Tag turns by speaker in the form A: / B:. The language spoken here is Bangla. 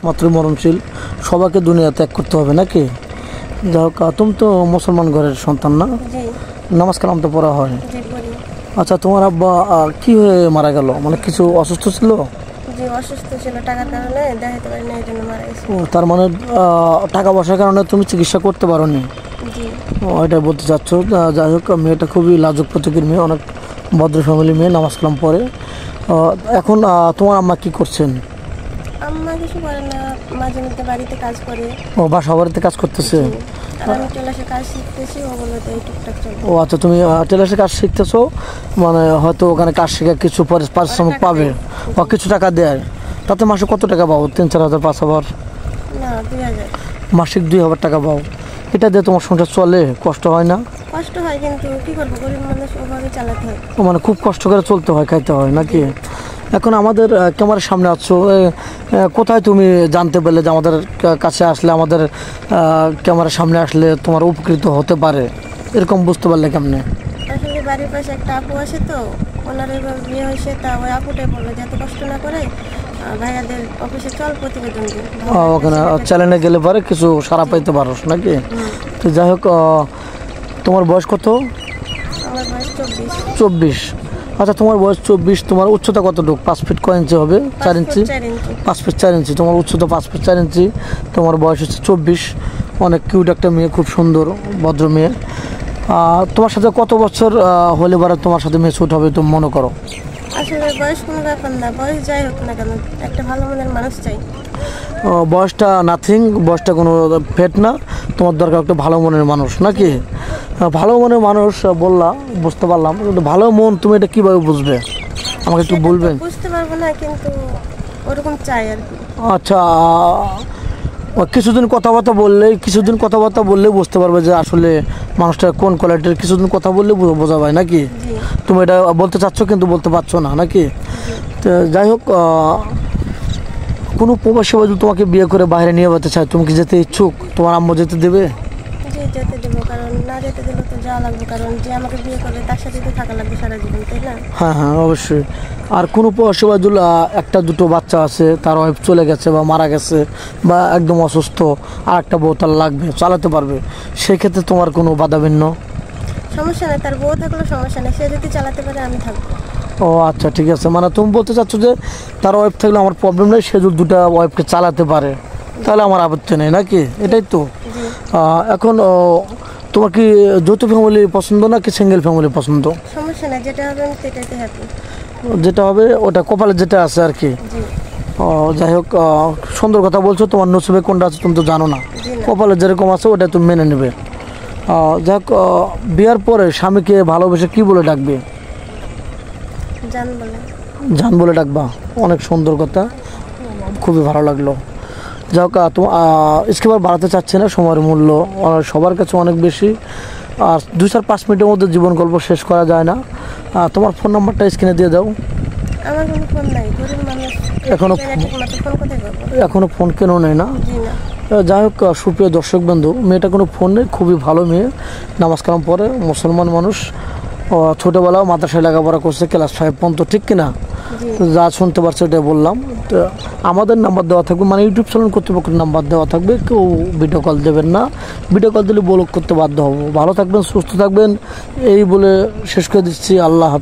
A: মাত্র মরণশীল, সবাইকে দুনিয়া ত্যাগ করতে হবে নাকি? যাই হোক, তুমি তো মুসলমান ঘরের সন্তান না? নামাজ কালাম তো পড়া হয়। আচ্ছা, তোমার আব্বা কি হয়ে মারা গেল? মানে কিছু অসুস্থ ছিল?
B: অসুস্থ ছিল, টাকার কারণে দেখাতে পারি না, এই জন্য মারা গেছে।
A: ও, তার মানে টাকা পয়সার কারণে তুমি চিকিৎসা করতে পারো নি? এটাই বলতে চাচ্ছ। যাই হোক, মেয়েটা খুবই লাজুক প্রকৃতির মেয়ে, অনেক ভদ্র ফ্যামিলি মেয়ে, নামাজ কালাম পড়ে। এখন তোমার আম্মা কি করছেন?
B: আম্মা কিছু করে না, মাঝে মধ্যে বাড়িতে কাজ করে।
A: ও, বাসা বাড়িতে কাজ করতেছে?
B: আমি টেলার্সের কাজ শিখতেছি, ওগুলো তো এই টুকটাক চলে।
A: ও আচ্ছা, তুমি টেলার্সের কাজ শিখতেছো, মানে হয়তো ওখানে কাজ শিখে কিছু পারিশ্রমিক পাবে বা কিছু টাকা দেয়। তাতে মাসে কত টাকা পাবো? 3-4 হাজার, 5 হাজার?
B: না, 2000
A: মাসিক 2000 টাকা পাও। এটা দিয়ে তোমার সংসার চলে? কষ্ট হয় না?
B: কষ্ট হয়, কিন্তু কি করবো, গরিব মানুষ, ওভাবে চালাতে হয়।
A: মানে খুব কষ্ট করে চলতে হয়, খাইতে হয় নাকি? এখন আমাদের ক্যামেরার সামনে আছো, কোথায় তুমি জানতে পারলে যে আমাদের কাছে আসলে, আমাদের ক্যামেরার সামনে আসলে তোমার উপকৃত হতে পারে? এরকম বুঝতে পারলে কেমনে?
B: আসলে বাড়ির পাশে একটা আপু আছে, তো ওনার এভাবে বিয়ে হয়েছে, তা ওই আপুটাই বললো যে এত কষ্ট না করে ভাইয়াদের অফিসে চল, প্রতিবেদন দিই।
A: ওখানে চ্যানেলে গেলে পরে কিছু সারা পাইতে পারো নাকি? তো যাই হোক, তোমার বয়স কত?
B: আমার বয়স 24।
A: 24? আচ্ছা, তোমার বয়স 24, তোমার উচ্চতা কতটুকু? 5 ফিট কয় ইঞ্চি হবে? 4 ইঞ্চি? 5 ফিট 4 ইঞ্চি। তোমার উচ্চতা 5 ফিট 4 ইঞ্চি, তোমার বয়স হচ্ছে 24। অনেক কিউট একটা মেয়ে, খুব সুন্দর ভদ্র মেয়ে। তোমার সাথে কত বছর হলে পরে তোমার সাথে মেয়ে ছুট হবে তুমি মনে করো?
B: আসলে বয়স কোনো ব্যাপার না, বয়স যাই হোক না কেন, একটা ভালো মনের মানুষ চাই।
A: বয়সটা নাথিং, বয়সটা কোনো ফেট না, তোমার দরকার একটা ভালো মনের মানুষ নাকি? ভালো মনের মানুষ বললা, বুঝতে পারলাম, কিন্তু ভালো মন তুমি এটা কীভাবে বুঝবে আমাকে একটু বলবেন?
B: বুঝতে পারবো না, কিন্তু ওরকম চাই আর কি।
A: আচ্ছা, কিছুদিন কথাবার্তা বললেই বুঝতে পারবে যে আসলে মানুষটা কোন কোয়ালিটির। কিছুদিন কথা বললে বোঝা যায় নাকি? তুমি এটা বলতে চাচ্ছ কিন্তু বলতে পারছো না নাকি? তো যাই হোক, কোনো প্রবাসী যদি তোমাকে বিয়ে করে বাইরে নিয়ে যেতে চায়, তুমি কি যেতে ইচ্ছুক? তোমার আম্মু যেতে দেবে?
B: যেতে দেবো, কারণ না যেতে দিলে তো যাওয়া লাগবে, কারণ যে আমাকে বিয়ে করবে তার সাথে তো থাকা লাগবে সারা জীবন, তাই না?
A: হ্যাঁ হ্যাঁ, অবশ্যই। আর কোনো প্রবাসী যদি 1-2 বাচ্চা আছে, তার ওয়াইফ চলে গেছে বা মারা গেছে বা একদম অসুস্থ, আর একটা বউ তার লাগবে, চালাতে পারবে, সেক্ষেত্রে তোমার কোনো বাধা ভিন্ন?
B: সমস্যা নেই, তার বউ থাকলেও সমস্যা নেই, সে যদি চালাতে পারে আমি থাকবো।
A: ও আচ্ছা, ঠিক আছে। মানে তুমি বলতে চাচ্ছ যে তার ওয়াইফ থাকলে আমার প্রবলেম নেই, সে যদি 2টা ওয়াইফকে চালাতে পারে তাহলে আমার আপত্তি নেই নাকি? এটাই তো। এখন তোমার কি যৌথ ফ্যামিলি পছন্দ নাকি সিঙ্গেল ফ্যামিলি পছন্দ?
B: সমস্যা নেই, যেটা হবে আমি সেটাইতে হ্যাপি।
A: যেটা হবে ওটা কপালে যেটা আছে আর কি। যাই হোক, সুন্দর কথা বলছো। তোমার নসিবে কোনটা আছে তুমি তো জানো না, কপালে যেরকম আছে ওটা তুমি মেনে নেবে। যাই হোক, বিয়ার পরে স্বামীকে ভালোবেসে কি বলে ডাকবে? জান বলে ডাকবা। অনেক সুন্দর কথা, খুবই ভালো লাগলো। যাই হোক, স্কিপার বাড়াতে চাচ্ছি না, সময়ের মূল্য সবার কাছে অনেক বেশি, আর 2-4-5 মিনিটের মধ্যে জীবন গল্প শেষ করা যায় না। তোমার ফোন নাম্বারটা স্ক্রিনে দিয়ে দাও।
B: আমার কোনো ফোন নাই, গরিব মানুষ,
A: এখনো ফোন কেন নেই না? যাই হোক, সুপ্রিয় দর্শক বন্ধু, মেয়েটা কোনো ফোন নেই, খুবই ভালো মেয়ে, নামাজ কালাম পড়ে, মুসলমান মানুষ, ছোটোবেলাও মাদ্রাসায় লেখাপড়া করছে, ক্লাস 5 পর্যন্ত, ঠিক কিনা? যা শুনতে পারছে ওটা বললাম। তো আমাদের নাম্বার দেওয়া থাকবে, মানে ইউটিউব চ্যানেল কর্তৃপক্ষের নাম্বার দেওয়া থাকবে, কেউ ভিডিও কল দেবেন না। ভিডিও কল দিলে ব্লক করতে বাধ্য হবো। ভালো থাকবেন, সুস্থ থাকবেন, এই বলে শেষ করে দিচ্ছি। আল্লাহ হাফেজ।